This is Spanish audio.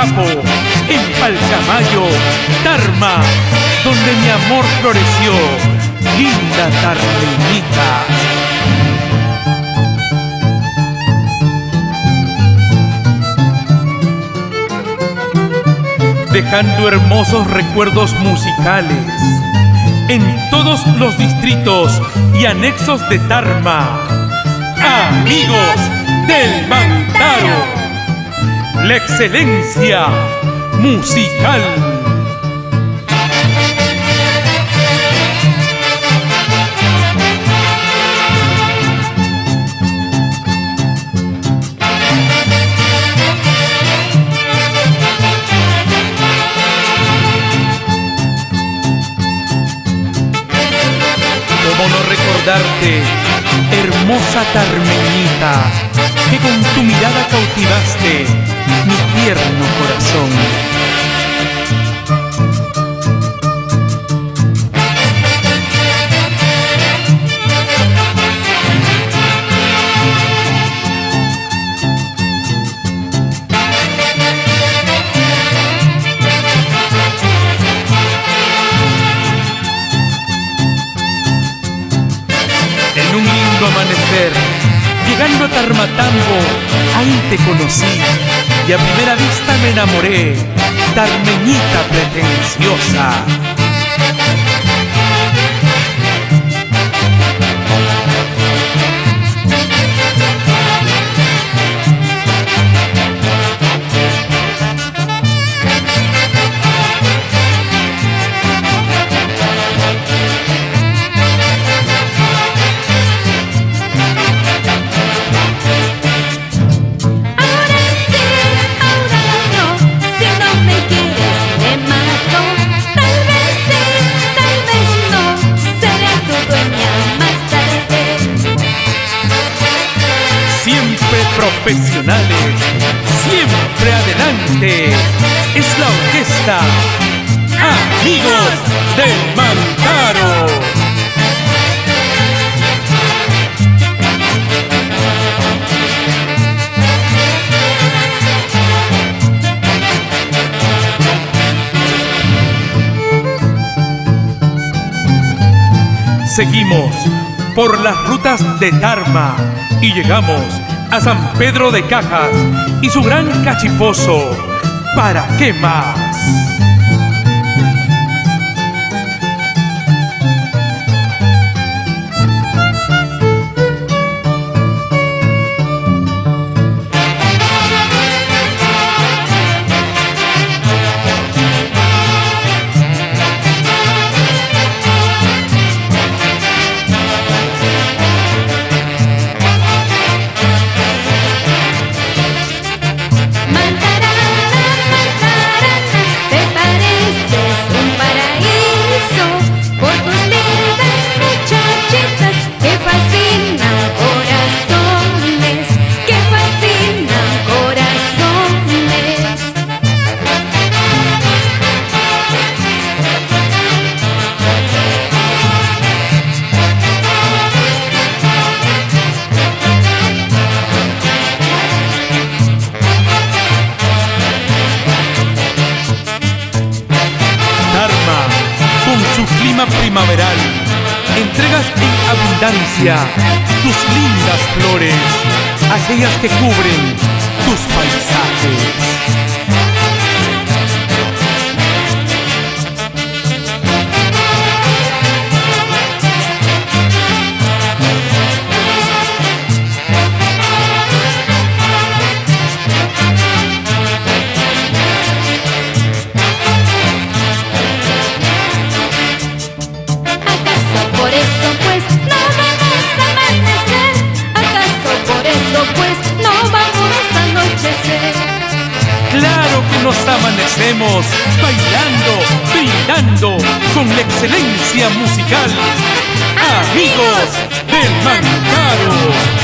Guarapo, en Palcamayo, Tarma, donde mi amor floreció, linda Tarmeñita. Dejando hermosos recuerdos musicales en todos los distritos y anexos de Tarma. Amigos del Mantaro, la excelencia musical. ¿Cómo no recordarte, hermosa Tarmeñita, que con tu mirada cautivaste mi tierno corazón? En un lindo amanecer, llegando a Tarmatambo, ahí te conocí y a primera vista me enamoré, Tarmeñita pretenciosa. Profesionales, siempre adelante, es la orquesta Amigos del Mantaro. Seguimos por las rutas de Tarma y llegamos a San Pedro de Cajas y su gran cachipozo. ¿Para qué más? Primaveral, entregas en abundancia tus lindas flores, aquellas que cubren tus paisajes. Claro que nos amanecemos bailando, brindando con la excelencia musical. Amigos del Mantaro.